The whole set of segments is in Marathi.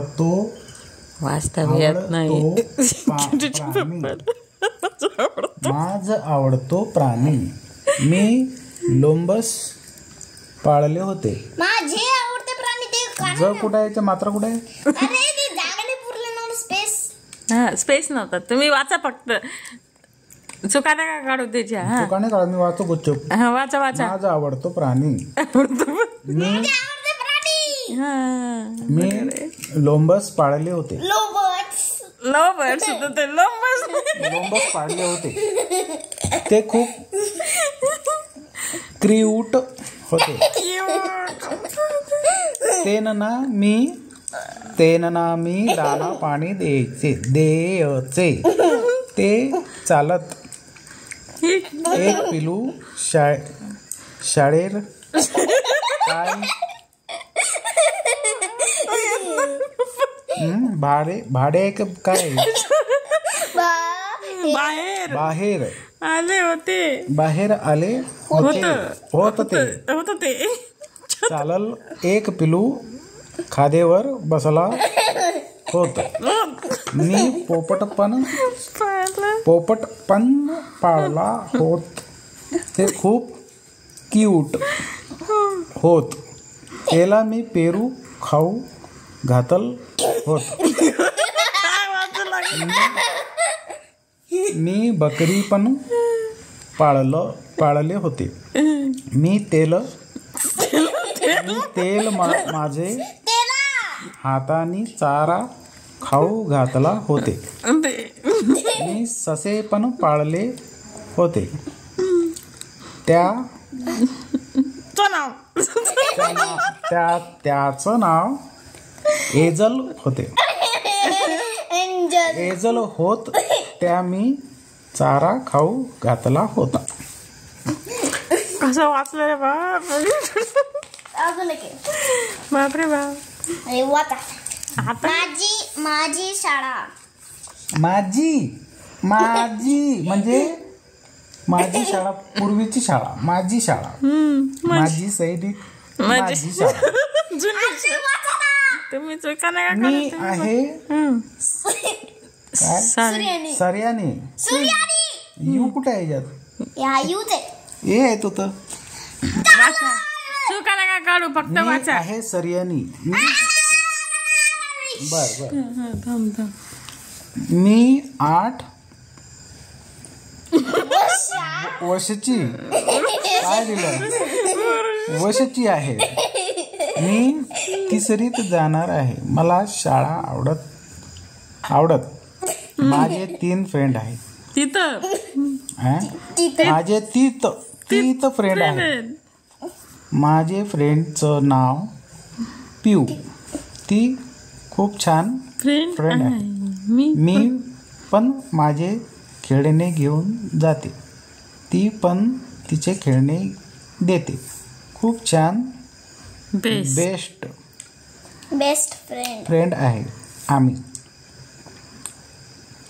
आवडतो वाचता येत नाही. माझा आवडतो प्राणी. मी लोंबस पाळले होते. माझे आवडते प्राणी ते ज कुठे आहे, मात्रा कुठे आहे? अरे ते जागा नाही पुरले ना स्पेस. हा स्पेस नव्हता. तुम्ही वाचा फक्त, चुका नका काढू त्याच्या. हा दुकाने काढ, मी वाचतो गुच्चूप. वाचा वाचा. माझा आवडतो प्राणी. मी लोंबस पाळले होते. लोंबस लोंबस पाळले होते. ते खूप क्यूट होते. तेनना मी त्याला पाणी द्यायचे. ते चालत एक पिलू शाळेर काय भाडे काय बाहेर आले होते. बाहेर आले होते. चालल एक पिलू खादेवर बसला होत. मी पोपट पण पाळला होत. ते खूप क्यूट होत. त्याला मी पेरू खाऊ घातल होत. मी बकरी पण पाळले होते. मी तेल माझे हाताने चारा खाऊ घातला होते. मी ससे पण पाळले होते. त्याचं नाव एजल होते. एजल होत. त्या मी चारा खाऊ घातला होता. कसं वाचलं रे बाप. बापरे बाप. माझी शाळा. माझी म्हणजे माझी शाळा, पूर्वीची शाळा. माझी शाळा, माझी सैनिक, माझी शाळा. तुम्ही चुका नका मी आहे काय सर्याने. यू कुठे आहे याच्यात? ए आहे तो तर. चुका नका काढू, फक्त वाचा. आहे सर्यानी. बर. मी 8 वर्षाची काय दिलं वर्षाची आहे. मी 3रीत जाणार आहे. मला शाळा आवडत. माझे 3 फ्रेंड आहेत. माझे तीत फ्रेंड आहेत. माझे फ्रेंडचं नाव पिऊ. ती खूप छान फ्रेंड आहे. मी पण माझे खेळणे घेऊन जाते. ती पण तिचे खेळणे देते. खूप छान बेस्ट फ्रेंड आहे आम्ही.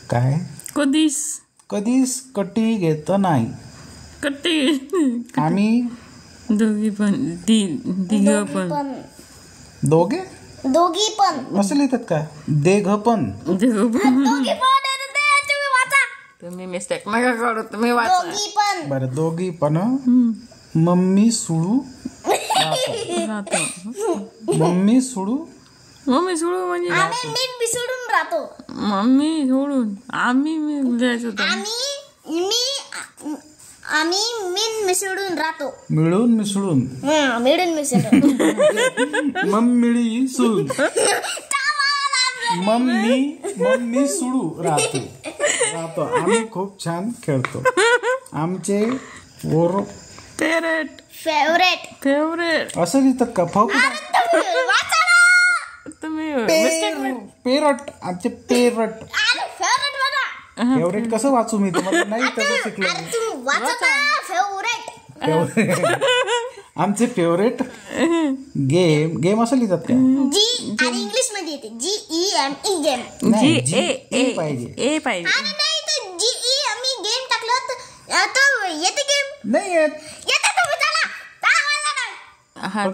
काय कधीच कटी घेत नाही. आम्ही दोघी पण दोघी पण असं लिहितात का? देघ पण. तुम्ही मिस्टेक नका काढू, तुम्ही वाचा. बरं. दोघी पण मम्मी सुळू म्हणजे मम्मी सोडून आम्ही मिसळून राहतो. मिळून मिसळून मम्मी सुळून मम्मी सुळू राहतो. आम्ही खूप छान खेळतो. आमचे फेवरेट असं लिहितात का? तुम्ही पेरट. आमचे फेवरेट कसं वाचू मी? तुम्हाला नाही तसं शिकलो. आमचे फेवरेट गेम असं लिहितात का? इंग्लिश मध्ये येते GEME गेम. ए पाहिजे. GE आम्ही गेम टाकलं तर येते गेम नाही येत. तुम्ही चला.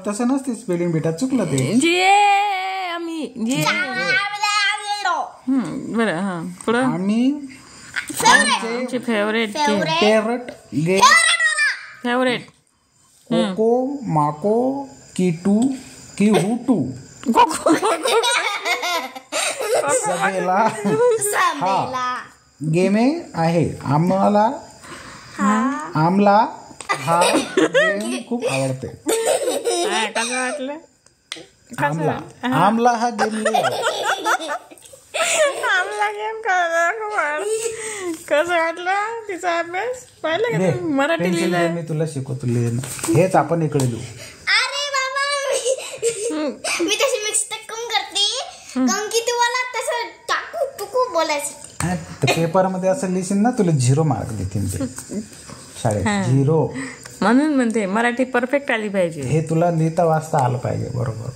तसं नसते स्पेलिंग बेटा, चुकलं ते. आम्ही बरं हा पुढं आम्ही आमचे फेवरेट पेरट गेम फेवरेट कोको माको किटू किहुटू सगळेला गेमे आहे. आम्हाला हा गेम खूप आवडते. कसं वाटलं आमला हा गेम लय आवडतो. आमला गेम कसं वाटलं तिचा अभ्यास पाहिलं का तुम्ही? मराठी पेन्सिल लिहिलं मी तुला शिकवतो लिहिणं. हेच आपण इकडे लिहू. अरे बाबा मी तशी मिस्टेक कम करते कारण की तुम्हाला तसं टाकू टुकू बोलायचं. पेपर मध्ये असं लिहिशील ना तुला 0 मार्क देतील ते शाळेत. 0 म्हणून म्हणते मराठी परफेक्ट आली पाहिजे. हे तुला लिहिता वाचता आलं पाहिजे बरोबर.